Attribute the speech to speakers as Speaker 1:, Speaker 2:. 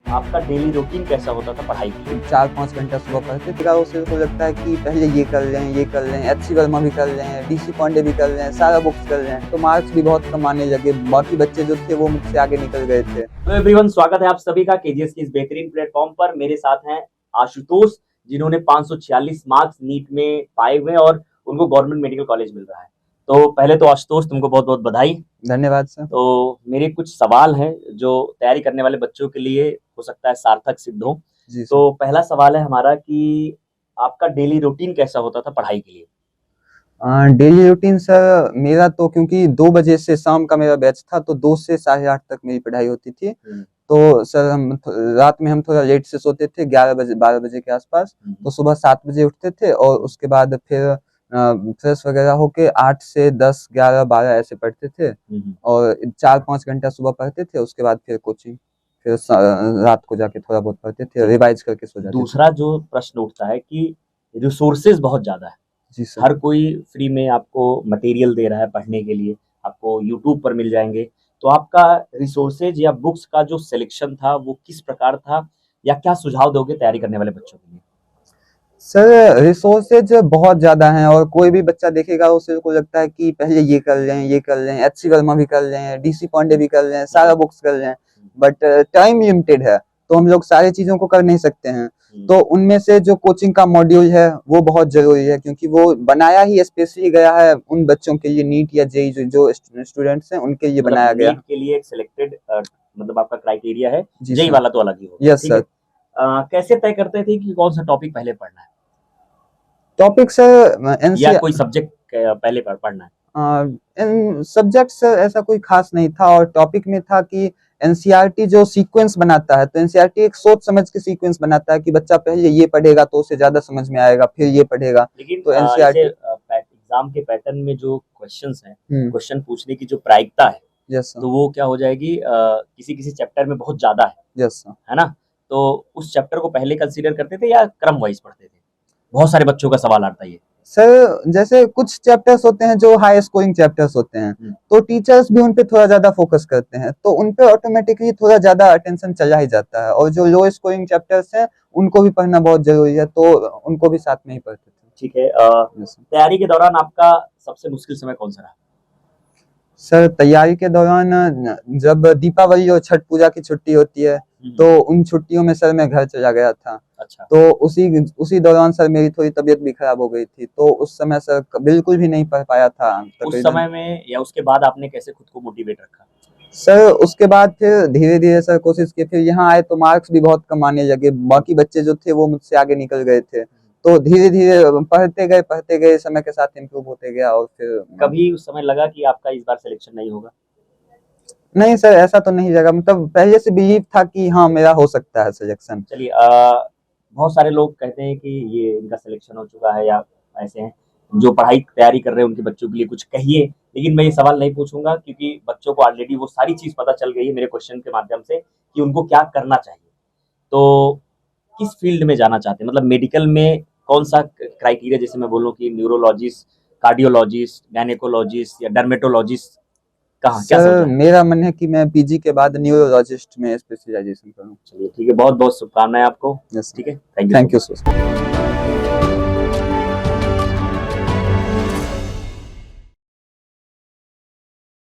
Speaker 1: आपका daily routine कैसा होता था पढ़ाई के लिए?
Speaker 2: 4-5 घंटा सुबह पढ़ते थे। उससे को लगता है कि पहले ये कर लें, एचसी वर्मा भी कर लें, डीसी पांडे भी कर लें, सारा बुक्स कर लें, तो मार्क्स भी बहुत कम आने लगे। बाकी बच्चे जो थे वो मुझसे आगे निकल गए थे।
Speaker 1: तो एवरीवन, स्वागत है आप सभी का केजीएस की इस बेहतरीन प्लेटफॉर्म पर। मेरे साथ हैं आशुतोष, जिन्होंने 546 मार्क्स नीट में पाए हुए और उनको गवर्नमेंट मेडिकल कॉलेज मिल रहा है। तो पहले तो आशुतोष, तुमको बहुत बहुत बधाई।
Speaker 2: धन्यवाद सर।
Speaker 1: तो मेरे कुछ सवाल हैं जो तैयारी करने वाले बच्चों के लिए हो सकता है सार्थक सिद्ध हो।
Speaker 2: जी सर।
Speaker 1: तो पहला सवाल है हमारा कि आपका डेली रूटीन कैसा होता था पढ़ाई के लिए?
Speaker 2: डेली रूटीन सर मेरा तो, क्योंकि 2 बजे से शाम का मेरा बैच था, तो 2 से 8:30 तक मेरी पढ़ाई होती थी। तो सर हम रात में हम थोड़ा लेट से सोते थे, 11 बजे 12 बजे के आसपास। तो सुबह 7 बजे उठते थे और उसके बाद फिर फ्रेश वगैरह होके 8 से 10, 11, 12 ऐसे पढ़ते थे और 4-5 घंटा सुबह पढ़ते थे। उसके बाद फिर कोचिंग, फिर रात को जाके थोड़ा बहुत पढ़ते थे, रिवाइज करके सो जाते थे।
Speaker 1: दूसरा जो प्रश्न उठता है कि रिसोर्सेज बहुत ज्यादा है।
Speaker 2: जी सर।
Speaker 1: हर कोई फ्री में आपको मटेरियल दे रहा है पढ़ने के लिए, आपको यूट्यूब पर मिल जाएंगे। तो आपका रिसोर्सेज या बुक्स का जो सिलेक्शन था वो किस प्रकार था, या क्या सुझाव दोगे तैयारी करने वाले बच्चों के लिए?
Speaker 2: सर रिसोर्सेज बहुत ज्यादा हैं और कोई भी बच्चा देखेगा उसे को लगता है कि पहले ये कर लें, एचसी वर्मा भी कर लें, डीसी पांडे भी कर लें, सारा बुक्स कर लें। बट टाइम लिमिटेड है, तो हम लोग सारी चीजों को कर नहीं सकते हैं। तो उनमें से जो कोचिंग का मॉड्यूल है वो बहुत जरूरी है, क्योंकि वो बनाया ही स्पेशली गया है उन बच्चों के लिए, नीट या जेई जो स्टूडेंट्स हैं उनके लिए बनाया गया।
Speaker 1: नीट के लिए एक सिलेक्टेड मतलब आपका क्राइटेरिया है,
Speaker 2: जी
Speaker 1: जेई
Speaker 2: सर।
Speaker 1: वाला तो अलग ही होगा।
Speaker 2: यस
Speaker 1: ठीक है।
Speaker 2: सर।
Speaker 1: कैसे तय करते थे कि कौन सा टॉपिक पहले पढ़ना है,
Speaker 2: टॉपिक सर
Speaker 1: या कोई सब्जेक्ट पहले पढ़ना है?
Speaker 2: सब्जेक्ट सर ऐसा कोई खास नहीं था, और टॉपिक में था कि एनसीईआरटी जो सीक्वेंस बनाता है, तो एनसीईआरटी एक सोच समझ के सीक्वेंस बनाता है कि बच्चा पहले ये पढ़ेगा तो उसे ज्यादा समझ में आएगा, फिर ये पढ़ेगा।
Speaker 1: लेकिन
Speaker 2: तो
Speaker 1: जैसे
Speaker 2: एनसीईआरटी
Speaker 1: एग्जाम के पैटर्न में जो क्वेश्चंस हैं, क्वेश्चन पूछने की जो प्रायिकता है,
Speaker 2: यस
Speaker 1: तो वो क्या हो जाएगी, किसी किसी चैप्टर में बहुत ज्यादा है।
Speaker 2: यस
Speaker 1: है ना? तो उस चैप्टर को पहले कंसीडर करते थे या क्रम वाइज पढ़ते थे? बहुत सारे बच्चों का सवाल आता है ये।
Speaker 2: सर जैसे कुछ चैप्टर्स होते हैं जो हाई स्कोरिंग चैप्टर्स होते हैं, तो टीचर्स भी उन पे थोड़ा ज्यादा फोकस करते हैं, तो उन पे ऑटोमेटिकली थोड़ा ज्यादा अटेंशन चला ही जाता है। और जो लो स्कोरिंग चैप्टर्स हैं उनको भी पढ़ना बहुत जरूरी है, तो उनको भी साथ में ही पढ़ते थे।
Speaker 1: ठीक है। तैयारी के दौरान आपका सबसे मुश्किल समय कौन सा रहा?
Speaker 2: सर तैयारी के दौरान जब दीपावली और छठ पूजा की छुट्टी होती है, तो उन छुट्टियों में सर मैं घर चला गया था।
Speaker 1: अच्छा।
Speaker 2: तो उसी दौरान सर मेरी थोड़ी तबीयत भी खराब हो गई थी, तो उस समय सर बिल्कुल भी नहीं पढ़ पाया था।
Speaker 1: उस समय में या उसके बाद आपने कैसे खुद को मोटिवेट रखा?
Speaker 2: सर उसके बाद फिर धीरे धीरे सर कोशिश की, फिर यहाँ आए तो मार्क्स भी बहुत कम आने लगे। बाकी बच्चे जो थे वो मुझसे आगे निकल गए थे, तो धीरे धीरे पढ़ते गए, समय के साथ इम्प्रूव होते गया। और फिर
Speaker 1: कभी उस समय लगा कि आपका इस बार सिलेक्शन नहीं होगा?
Speaker 2: नहीं सर, ऐसा तो नहीं लगा, मतलब पहले से बिलीव था कि हाँ मेरा हो सकता है सिलेक्शन।
Speaker 1: चलिए, बहुत सारे लोग कहते हैं कि ये इनका सिलेक्शन हो चुका है, या ऐसे हैं जो पढ़ाई तैयारी कर रहे हैं उनके बच्चों के लिए कुछ कहिए। लेकिन मैं ये सवाल नहीं पूछूंगा, क्योंकि बच्चों को ऑलरेडी वो सारी चीज पता चल गई है मेरे क्वेश्चन के माध्यम से कि उनको क्या करना चाहिए। तो किस फील्ड में जाना चाहते हैं, मतलब मेडिकल में कौन सा क्राइटेरिया, जैसे मैं बोलूँ कि न्यूरोलॉजिस्ट, कार्डियोलॉजिस्ट, गायनेकोलॉजिस्ट या डर्मेटोलॉजिस्ट, कहाँ क्या
Speaker 2: सर
Speaker 1: सोचा है?
Speaker 2: मेरा मन है कि मैं पीजी के बाद न्यूरोलॉजिस्ट में स्पेशलाइजेशन करूं।
Speaker 1: चलिए ठीक है, बहुत बहुत शुभकामनाएं आपको।
Speaker 2: यस
Speaker 1: ठीक है,
Speaker 2: थैंक यू सर।